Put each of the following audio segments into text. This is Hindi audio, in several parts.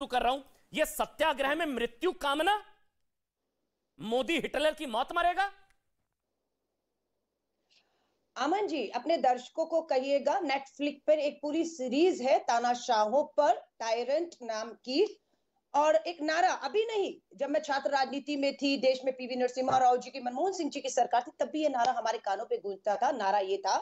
कर रहा हूं, यह सत्याग्रह में मृत्यु कामना, मोदी हिटलर की मौत मरेगा। अमन जी, अपने दर्शकों को कहिएगा, नेटफ्लिक्स पर एक पूरी सीरीज है तानाशाहों पर, टायरेंट नाम की। और एक नारा, अभी नहीं, जब मैं छात्र राजनीति में थी, देश में पीवी नरसिम्हा राव जी की, मनमोहन सिंह जी की सरकार थी, तब भी ये नारा हमारे कानों पे गूंजता था। नारा ये था,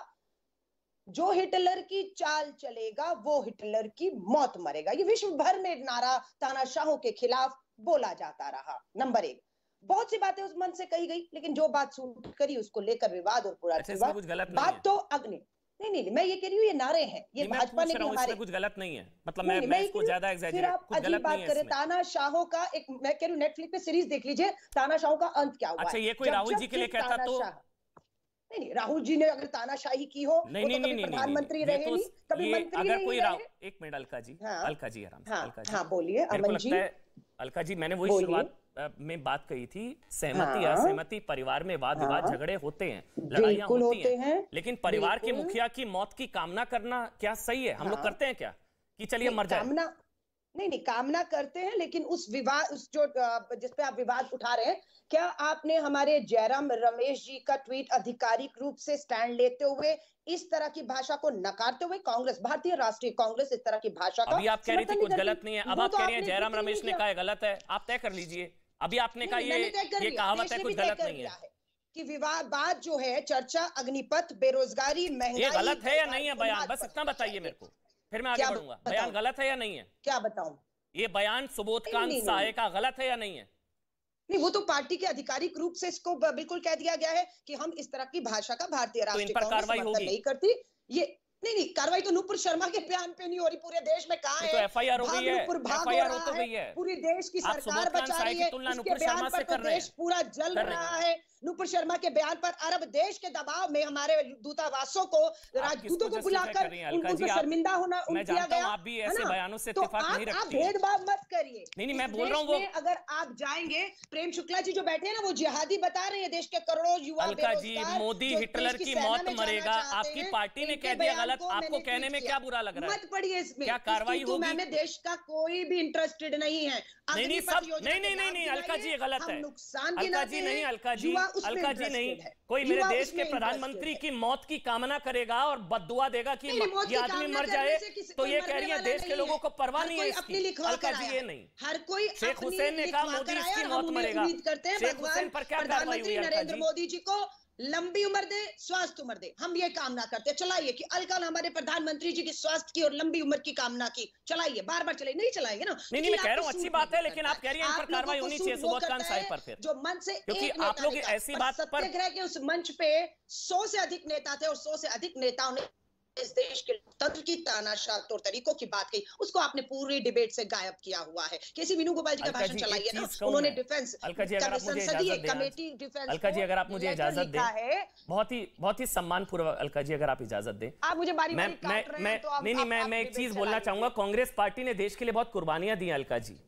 जो हिटलर की चाल चलेगा वो हिटलर की मौत मरेगा। ये विश्व भर में नारा तानाशाहों के खिलाफ बोला जाता रहा। नंबर एक, बहुत सी बातें उस मन से कही गई, लेकिन जो बात सूट करी उसको लेकर विवाद और पूरा अच्छा, कुछ गलत नहीं बात है। तो अग्नि नहीं, मैं ये कह रही हूँ, ये नारे हैं, ये भाजपा ने भी हमारे, कुछ गलत नहीं है, मतलब नहीं, मैं इसको ज्यादा फिर आप अजीब बात करें। तानाशाहों का एक, मैं कह रही हूँ, नेटफ्लिक्स पे सीरीज देख लीजिए, तानाशाहों का अंत क्या हुआ। अच्छा, ये कोई राहुल जी के लिए कहता तो नहीं, राहुल जी ने अगर तानाशाही की हो, नहीं, प्रधानमंत्री रहे नहीं, कभी मंत्री अगर कोई रहे। एक मिनट अलका जी, अलका जी आराम से, अलका जी, हाँ बोलिए अमन जी। अलका जी, मैंने वही शुरुआत में बात कही थी, सहमति असहमति, परिवार में वाद विवाद झगड़े होते हैं, लड़ाइयां होती हैं, लेकिन परिवार के मुखिया की मौत की कामना करना क्या सही है? हम लोग करते हैं क्या कि चलिए मर जाए? नहीं, कामना करते हैं, लेकिन उस विवाद, उस जो जिसपे आप विवाद उठा रहे हैं, क्या आपने हमारे जयराम रमेश जी का ट्वीट आधिकारिक रूप से स्टैंड लेते हुए, इस तरह की भाषा को नकारते हुए, कांग्रेस, भारतीय राष्ट्रीय कांग्रेस इस तरह की भाषा का, अभी आप कह रही थी कुछ गलत नहीं है, अब आप कह रही हैं जयराम रमेश ने कहा गलत है, आप तय कर लीजिए। अभी आपने कहा ये कहावत है, कुछ गलत नहीं है कि विवाद जो है, चर्चा, अग्निपथ, बेरोजगारी, महंगाई, ये गलत है या नहीं है बयान? बस इतना बताइए मेरे को, फिर मैं आगे बढ़ूंगा। बयान गलत है या नहीं है? क्या बताऊं? ये बयान सुबोधकांत साहे का गलत है या नहीं है? नहीं, वो तो पार्टी के आधिकारिक रूप से इसको बिल्कुल कह दिया गया है कि हम इस तरह की भाषा का भारतीय राष्ट्रीय कांग्रेस समर्थन नहीं करती। ये नहीं, कार्रवाई तो नूपुर शर्मा के बयान पे नहीं हो रही, पूरे देश में कहाँ है? तो एफआईआर हो गई है, एफआईआर हो तो गई है, पूरी देश की सरकार बचा रही है, उसके बयान पर तो देश पूरा जल रहा है। नूपुर शर्मा के बयान पर अरब देश के दबाव में हमारे दूतावासों को, राजदूतों को बुलाकर उनको शर्मिंदा होना किया गया। आप भी ऐसे बयानों से इत्तेफाक नहीं रखती। आप भेदभाव मत करिए। नहीं, मैं बोल रहा हूँ, अगर आप जाएंगे, प्रेम शुक्ला जी जो बैठे हैं ना, वो जिहादी बता रहे हैं, देश के करोड़ों युवा। अलका जी, मोदी हिटलर की मौत मरेगा, आपकी पार्टी ने कह दिया गलत, आपको कहने में क्या बुरा लग रहा है? मत पढ़िए इसमें, क्या कार्रवाई होगी? मैंने देश का कोई भी इंटरेस्टेड नहीं है। नहीं, अलका जी ये गलत है। नुकसान अलका जी नहीं, अलका जी नहीं, कोई मेरे देश के प्रधानमंत्री की मौत की कामना करेगा और बद्दुआ देगा कि ये आदमी मर जाए, तो ये कह रही है देश के लोगों को परवाह नहीं है इसकी। अलका जी ये नहीं, हर कोई शेख हुसैन ने कहा मोदी इसकी मौत मरेगा, शेख हुसैन पर क्या कार्रवाई हुई? नरेंद्र मोदी जी को लंबी उम्र दे, स्वास्थ्य उम्र दे, हम ये कामना करते हैं। चलाइए कि अलकल हमारे प्रधानमंत्री जी की स्वास्थ्य की और लंबी उम्र की कामना की, चलाइए, बार बार चलाइए। नहीं चलाएंगे ना, नहीं, मैं कह रहा हूं अच्छी बात है, लेकिन आप कह रही हैं इन पर कार्रवाई होनी चाहिए सुबोधकांत साहे पर, फिर जो मन से, क्योंकि आप लोग ऐसी बात पर, सत्याग्रह के उस मंच पे 100 से अधिक नेता थे और 100 से अधिक नेताओं ने इस देश के तंत्र की तानाशाह तौर तरीकों की बात कही, उसको आपने पूरी डिबेट से गायब किया हुआ है। केसी वेणुगोपाल जी का भाषण चलाइए ना, उन्होंने डिफेंस, अलका जी अगर आप मुझे इजाजत दें, बहुत ही सम्मानपूर्वक, अलका जी अगर आप इजाजत दें, आप मुझे बारी बारी काट रहे हैं, तो मैं एक चीज बोलना चाहूंगा, कांग्रेस पार्टी ने देश के लिए बहुत कुर्बानियां दी अलका जी,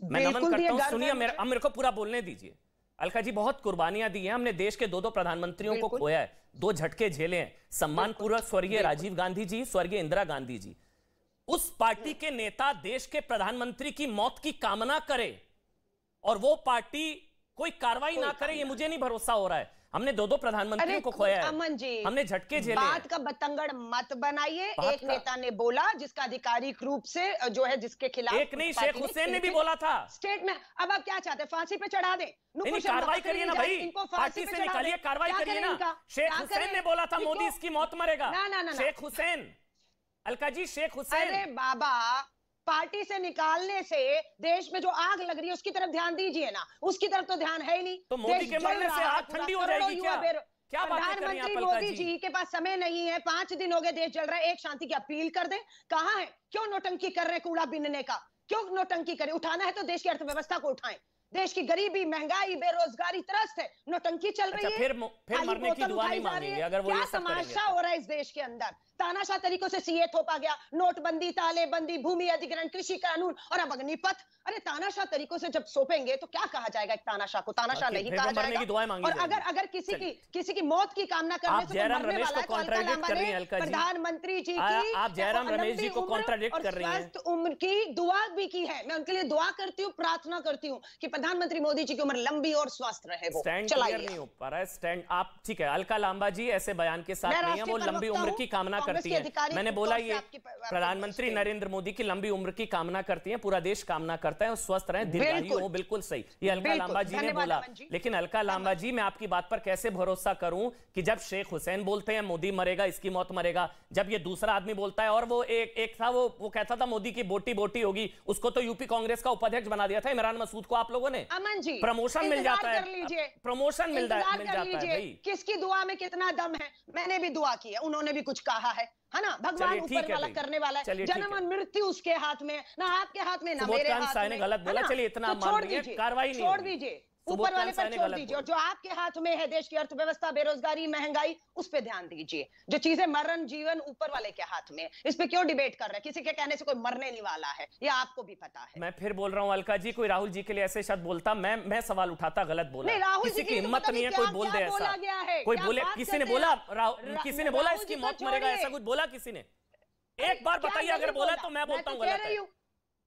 मैं नमन करता हूं। सुनिए, मेरे को पूरा बोलने दीजिए। अलका जी, बहुत कुर्बानियां दी हैं, हमने देश के दो प्रधानमंत्रियों को खोया है, 2 झटके झेले हैं, सम्मानपूर्वक स्वर्गीय राजीव गांधी जी, स्वर्गीय इंदिरा गांधी जी। उस पार्टी के नेता देश के प्रधानमंत्री की मौत की कामना करे और वो पार्टी कोई कार्रवाई ना करे, ये मुझे नहीं भरोसा हो रहा है। हमने 2 प्रधानमंत्रियों को खोया है, अमन जी, हमने झटके झेले। बात का बतंगड़ मत बनाइए। एक नेता ने बोला जिसका आधिकारिक रूप से जो है, जिसके खिलाफ, एक नहीं, शेख हुसैन ने भी बोला था स्टेट में। अब आप क्या चाहते हैं, फांसी पे चढ़ा दें? नहीं, कार्रवाई करिए ना भाई, पार्टी से निकालिए, कार्रवाई करिए ना। शेख हुसैन ने बोला था मोदी इसकी मौत मरेगा, शेख हुसैन, अलका जी, शेख हुसैन। अरे बाबा, पार्टी से निकालने से देश में जो आग लग रही है उसकी तरफ ध्यान दीजिए ना, उसकी तरफ तो ध्यान है ही नहीं। तो मोदी के मरने से आग ठंडी हो जाएगी क्या? क्या बात कर रही हैं आप? मोदी जी के पास समय नहीं है, 5 दिन हो गए देश जल रहा है, एक शांति की अपील कर दें। कहां है? क्यों नौटंकी कर रहे हैं कूड़ा बीनने का? क्यों नौटंकी करें? उठाना है तो देश की अर्थव्यवस्था को उठाएं। देश की गरीबी, महंगाई, बेरोजगारी त्रस्त है, नौटंकी चल रही है। फिर मरने की दुआ नहीं मांगेंगे अगर वो ये सब करेंगे? क्या तमाशा हो रहा है इस देश के अंदर? तानाशाह तरीकों से सीए थोपा गया, नोटबंदी, तालेबंदी, भूमि अधिग्रहण, कृषि कानून, और अब अग्निपथ। अरे तानाशाह तरीकों से जब सौंपेंगे तो क्या कहा जाएगा? एक तानाशाह को तानाशाह नहीं कहा जाएगा। और अगर किसी की मौत की कामना करने से जयराम रमेश को कॉन्ट्राडिक्ट कर रही हैं अलका जी। प्रधानमंत्री जी की आप जयराम रमेश जी को कॉन्ट्राडिक्ट कर रही हैं। स्वस्थ उम्र की दुआ भी की है, मैं उनके लिए दुआ करती हूँ, प्रार्थना करती हूँ कि प्रधानमंत्री मोदी जी की उम्र लंबी और स्वस्थ रहे। वो स्टैंड क्लियर नहीं हो पा रहा है। स्टैंड आप ठीक है, अलका लांबा जी ऐसे बयान के साथ नहीं है, वो लंबी उम्र की कामना करती है। मैंने बोला ये प्रधानमंत्री नरेंद्र मोदी की लंबी उम्र की कामना करती है, पूरा देश कामना करता है और स्वस्थ रहे, दीर्घायु हो। बिल्कुल सही, ये अलका लांबा जी ने बोला। लेकिन अलका लांबा जी, मैं आपकी बात पर कैसे भरोसा करूं कि जब शेख हुसैन बोलते हैं मोदी मरेगा, इसकी मौत मरेगा, जब ये दूसरा आदमी बोलता है, और वो एक था वो कहता था मोदी की बोटी बोटी होगी, उसको तो यूपी कांग्रेस का उपाध्यक्ष बना दिया था इमरान मसूद को आप लोगों ने। अमन जी, प्रमोशन मिल जाता है, प्रमोशन मिल जाता है भाई। किसकी दुआ में कितना दम है? मैंने भी दुआ की है, उन्होंने भी कुछ कहा है ना। भगवान ऊपर वाला करने वाला है, जन्म और मृत्यु उसके हाथ में, ना आपके हाथ में, ना मेरे हाथ में। गलत बोला, चलिए इतना मान लीजिए, कार्रवाई नहीं, छोड़ दीजिए, ऊपर वाले पर छोड़ दीजिए। और जो आपके हाथ में है, देश की अर्थव्यवस्था, बेरोजगारी, महंगाई, उस पे ध्यान दीजिए। जो चीजें मरण जीवन ऊपर वाले के हाथ में, इस पे क्यों डिबेट कर रहे हैं? किसी के कहने से कोई मरने नहीं वाला है, ये आपको भी पता है। मैं फिर बोल रहा हूं अलका जी, कोई राहुल जी के लिए ऐसे शब्द बोलता, मैं सवाल उठाता, गलत बोला। नहीं, राहुल किसी की हिम्मत नहीं है कोई बोल दे ऐसा, कोई बोले, किसी ने बोला इसकी मौत मरेगा, ऐसा कुछ बोला किसी ने? एक बार बताइए, अगर बोला तो मैं बोलता हूँ गलत है।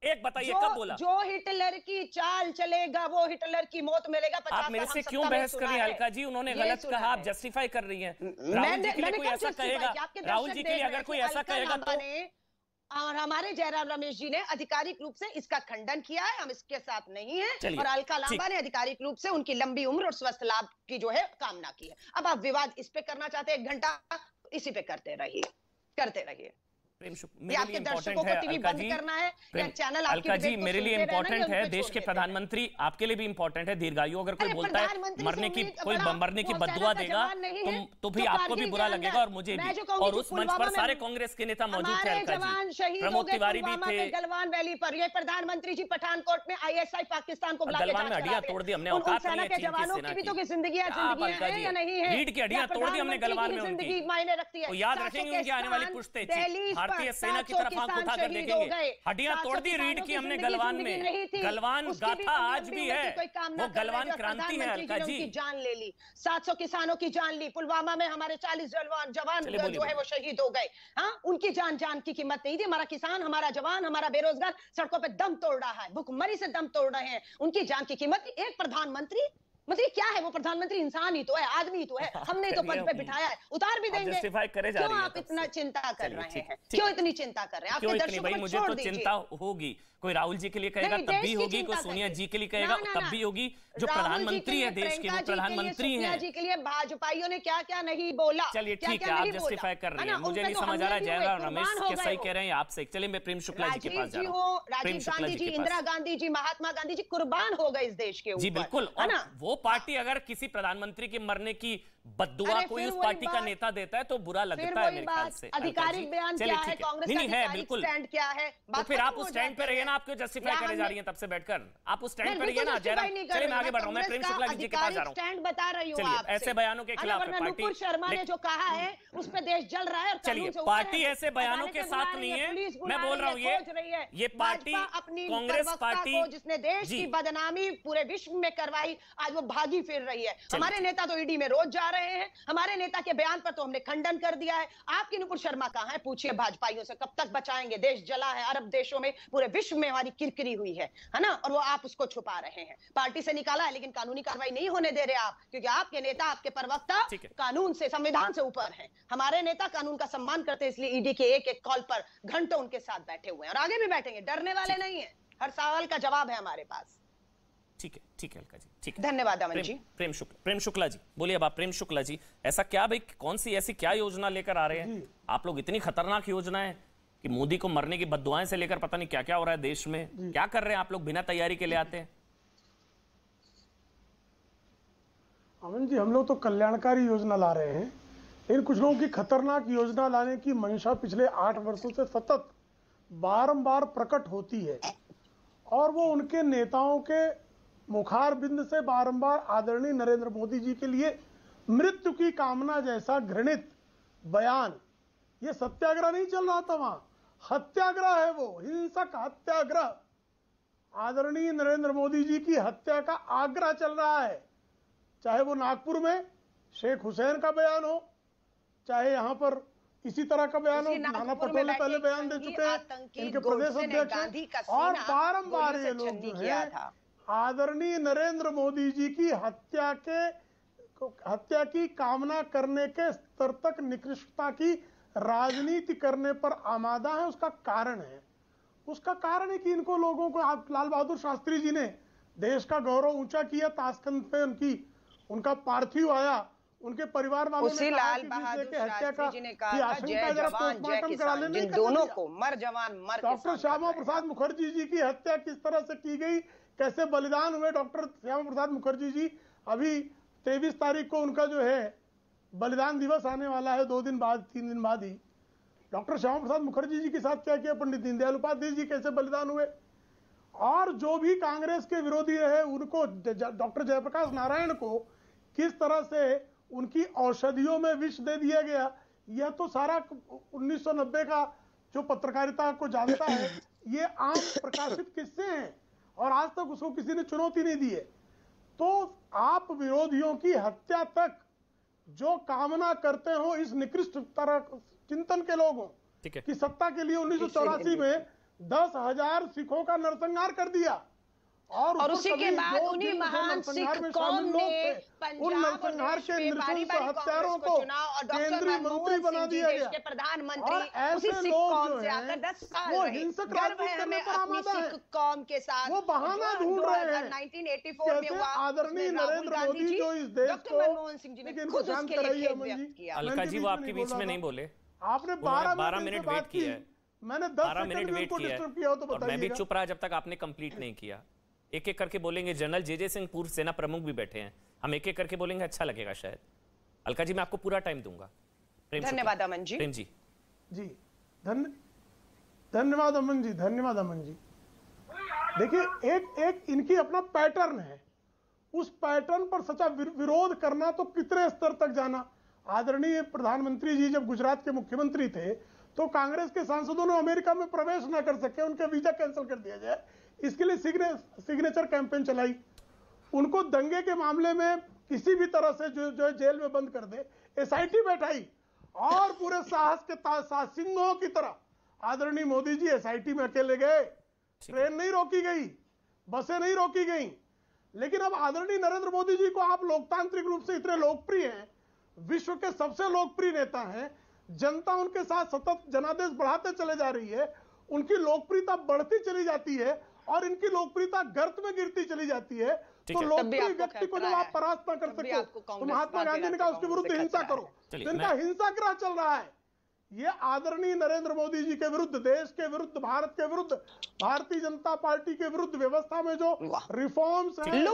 एक बताइए कब बोला? जो हिटलर की चाल चलेगा वो हिटलर की मौत मिलेगा। आप मेरे से क्यों बहस कर रही हैं अलका जी? उन्होंने गलत कहा, आप जस्टिफाई कर रही हैं। राहुल जी के लिए कोई ऐसा कहेगा, राहुल जी के लिए अगर कोई ऐसा कहेगा तो। और हमारे जयराम रमेश जी ने आधिकारिक रूप से इसका खंडन किया है, हम इसके साथ नहीं है। और अलका लांबा ने आधिकारिक रूप से उनकी लंबी उम्र और स्वस्थ लाभ की जो है कामना की है। अब आप विवाद इस पे करना चाहते हैं 1 घंटा, इसी पे करते रहिए। मेरे लिए इंपॉर्टेंट है, देश के प्रधानमंत्री आपके लिए भी इंपॉर्टेंट है। दीर्घायु अगर कोई बोलता है मरने की बद्दुआ देगा तो भी आपको भी बुरा लगेगा और मुझे भी। और उस मंच पर सारे कांग्रेस के नेता मौजूद थे, अलका जी, प्रमोद तिवारी भी थे। गलवान वैली पर ये प्रधानमंत्री जी पठानकोट में ISI पाकिस्तान को गलवान में हड्डियां तोड़ दी हमने, औकात नहीं है जवानों की भी तो जिंदगी है या नहीं है? रीढ़ की हड्डियां तोड़ दी हमने गलवान में, जिंदगी मायने रखती है। याद रखेंगे उनकी आने वाली पुश्तें, भारतीय सेना की तरफ आंख उठा कर देखेंगे। हड्डियां तोड़ दी रीढ़ की हमने गलवान में। गलवान गाथा आज भी है, वो गलवान क्रांति है अलका जी। जान ले ली, 700 किसानों की जान ली, पुलवामा में हमारे 40 जवान जो है वो शहीद हो गए। हाँ, उनकी जान की कीमत नहीं थी। हमारा किसान, हमारा जवान, हमारा बेरोजगार सड़कों पे दम तोड़ रहा है, भुखमरी से दम तोड़ रहे हैं, उनकी जान की कीमत। एक प्रधानमंत्री मतलब क्या है? वो प्रधानमंत्री इंसान ही तो है, आदमी ही तो है, हमने तो पद पे बिठाया है, उतार भी देंगे। क्यों आप इतना चिंता कर रहे हैं? क्यों इतनी चिंता कर रहे हैं? आपके दर्शकों को मुझे तो चिंता होगी, कोई राहुल जी के लिए कहेगा तब भी होगी, कोई सोनिया जी के लिए कहेगा तब भी होगी। जो प्रधानमंत्री है देश के, वो प्रधानमंत्री हैं। जी के लिए भाजपाइयों ने क्या क्या नहीं बोला। चलिए ठीक है, आप जस्टिफाई कर रही हैं, मुझे नहीं समझ आ रहा है जयराम रमेश के सही कह रहे हैं आपसे। चलिए मैं प्रेम शुक्ला जी के पास जा रहा हूं। राजीव गांधी जी, इंदिरा गांधी जी, महात्मा गांधी जी कुर्बान हो गए इस देश के ऊपर। जी बिल्कुल, और वो पार्टी अगर किसी प्रधानमंत्री के मरने की बद्दुआ कोई उस पार्टी का नेता देता है तो बुरा लगता है मेरे ख्याल से। आधिकारिक बयान क्या है, कांग्रेस का आधिकारिक स्टैंड क्या है? तो फिर आप उस स्टैंड पे रहिए ना, आपको जस्टिफाई करे जा रही हैं तब से बैठकर, आप उस स्टैंड पे रहिए ना जयराम। चलिए मैं आगे बढ़ रहा हूं, मैं प्रेम शुक्ला जी के पास जा रहा हूं। स्टैंड बता रही हूं आपसे, ऐसे बयानों के खिलाफ पार्टी। नुपुर शर्मा ने जो कहा है उस पे देश जल रहा है। चलिए पार्टी ऐसे बयानों के साथ नहीं है, मैं बोल रहा हूँ ये पार्टी कांग्रेस पार्टी जिसने देश की बदनामी पूरे विश्व में करवाई, आज वो भागी फिर रही है। हमारे नेता तो ईडी में रोज जा रहे हैं, हमारे नेता के बयान पर तो हमने खंडन कर दिया है। आपकी नुपुर शर्मा कहां है? पूछिए भाजपाइयों से, कब तक बचाएंगे? देश जला है, अरब देशों में, पूरे विश्व में हमारी किरकिरी हुई है ना, और वो आप उसको छुपा रहे हैं। पार्टी से निकाला है लेकिन कानूनी कार्रवाई नहीं होने दे रहे आप, क्योंकि आपके नेता, आपके प्रवक्ता कानून से, संविधान से ऊपर हैं। हमारे नेता कानून का सम्मान करते हैं, इसलिए ईडी के एक एक कॉल पर घंटों उनके साथ बैठे हुए हैं और आगे भी बैठेंगे, डरने वाले नहीं है। हर सवाल का जवाब है हमारे पास। ठीक है अलका जी, ठीक है, धन्यवाद अमन जी। प्रेम शुक्ला जी बोलिए। अब आप प्रेम शुक्ला जी, ऐसा क्या भाई, कौन सी ऐसी क्या योजना लेकर आ रहे हैं आप लोग? इतनी खतरनाक योजना है कि मोदी को मरने की बद्दुआएं से लेकर पता नहीं क्या क्या हो रहा है देश में। क्या कर रहे हैं आप लोग? बिना तैयारी के ले आते हैं। अमन जी, हम लोग तो कल्याणकारी योजना ला रहे हैं, लेकिन कुछ लोगों की खतरनाक योजना लाने की मंशा पिछले 8 वर्षों से सतत बारंबार प्रकट होती है और वो उनके नेताओं के मुखार बिंद से बारंबार आदरणीय नरेंद्र मोदी जी के लिए मृत्यु की कामना जैसा घृणित बयान। ये सत्याग्रह नहीं चल रहा था वहां, हत्याग्रह है, वो हिंसक हत्याग्रह। आदरणीय नरेंद्र मोदी जी की हत्या का आग्रह चल रहा है, चाहे वो नागपुर में शेख हुसैन का बयान हो, चाहे यहां पर इसी तरह का बयान हो। नाना पटोले पहले बयान दे चुके हैं, इनके प्रदेश अध्यक्ष, और बारंबार ये लोग जो है आदरणीय नरेंद्र मोदी जी की हत्या की कामना करने के स्तर तक निकृष्टता की राजनीति करने पर आमादा है। उसका कारण है कि इनको लोगों को, लाल बहादुर शास्त्री जी ने देश का गौरव ऊंचा किया, ताशकंद पे उनका पार्थिव आया, उनके परिवार वालों ने लाल बहादुर शास्त्री जी ने कहा जय जवान जय किसान, जिन दोनों को मर जवान मर किसान। डॉक्टर श्यामा प्रसाद मुखर्जी जी की हत्या किस तरह से की गई, कैसे बलिदान हुए डॉक्टर श्यामा प्रसाद मुखर्जी जी। अभी 23 तारीख को उनका जो है बलिदान दिवस आने वाला है, 2 दिन बाद 3 दिन बाद ही। डॉक्टर श्यामा प्रसाद मुखर्जी जी के साथ क्या किया, पंडित दीनदयाल उपाध्याय जी कैसे बलिदान हुए, और जो भी कांग्रेस के विरोधी रहे उनको, डॉक्टर जयप्रकाश नारायण को किस तरह से उनकी औषधियों में विष दे दिया गया, यह तो सारा 1990 का जो पत्रकारिता को जानता है, ये आम प्रकाशित किस्से हैं और आज तक उसको किसी ने चुनौती नहीं दी है। तो आप विरोधियों की हत्या तक जो कामना करते हो इस निकृष्ट तरह चिंतन के लोगों की सत्ता के लिए 1984 में 10,000 सिखों का नरसंहार कर दिया, और उसी के बाद उन्हीं महान सिख कौम ने पंजाब और देश के बारी-बारी कांग्रेस को चुना और डॉक्टर मनमोहन सिंह जी देश के प्रधानमंत्री उसी सिख कौम से आकर 10 साल रहे। गर्व है हमें अपनी सिख कौम के साथ। वो बहाना ढूंढ रहे हैं 1984 में हुआ, आदरणीय नरेंद्र मोदी जो इस देश डॉक्टर मनमोहन सिंह जी ने खुद उसके लिए खेद व्यक्त किया। अलका जी वो आपके बीच में नहीं बोले, आपने 12 मिनट वेट किया है, मैंने 10 मिनट वेट किया, तो मैं भी चुप रहा जब तक आपने कंप्लीट नहीं किया। एक एक करके बोलेंगे, जनरल जे सिंह पूर्व सेना प्रमुख भी बैठे हैं, हम एक एक करके बोलेंगे, अच्छा लगेगा शायद। अलका जी मैं आपको पूरा टाइम दूंगा। धन्यवाद अमन जी। प्रेम जी धन्यवाद अमन जी, धन्यवाद अमन जी। देखिए एक इनकी अपना पैटर्न है, उस पैटर्न पर सच्चा विरोध करना तो कितने स्तर तक जाना। आदरणीय प्रधानमंत्री जी जब गुजरात के मुख्यमंत्री थे तो कांग्रेस के सांसदों ने अमेरिका में प्रवेश न कर सके, उनके वीजा कैंसिल कर दिया जाए, इसके लिए सिग्नेचर कैंपेन चलाई। उनको दंगे के मामले में किसी भी तरह से जो जेल में बंद कर दे, एसआईटी बैठाई, और पूरे साहस के सिंहों की तरह आदरणीय मोदी जी एसआईटी में अकेले गए, ट्रेन नहीं रोकी गई, बसें नहीं रोकी गई। लेकिन अब आदरणीय नरेंद्र मोदी जी को आप लोकतांत्रिक रूप से इतने लोकप्रिय हैं, विश्व के सबसे लोकप्रिय नेता हैं, जनता उनके साथ सतत जनादेश बढ़ाते चले जा रही है, उनकी लोकप्रियता बढ़ती चली जाती है और इनकी लोकप्रियता गर्त में गिरती चली जाती है। तो लोकप्रिय व्यक्ति को जब आप परास्त न कर सको तो महात्मा गांधी ने कहा उसके विरुद्ध हिंसा करो, तो इनका हिंसाग्रह चल रहा है। ये आदरणीय नरेंद्र मोदी जी के विरुद्ध, देश के विरुद्ध, भारत के विरुद्ध, भारतीय जनता पार्टी के विरुद्ध, व्यवस्था में जो रिफॉर्म्स है,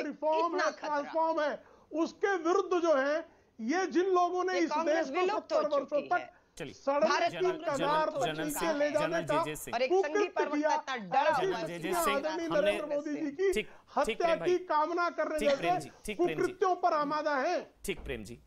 रिफॉर्म है, ट्रांसफॉर्म है, उसके विरुद्ध जो है ये जिन लोगों ने इस देश को 70 वर्षों तक सड़क की कगार पर नीचे ले जाने का कुकृत्य किया, आदरणीय नरेंद्र मोदी जी की हत्या की कामना करने जैसे कुकृत्यों पर आमादा है। ठीक प्रेम जी।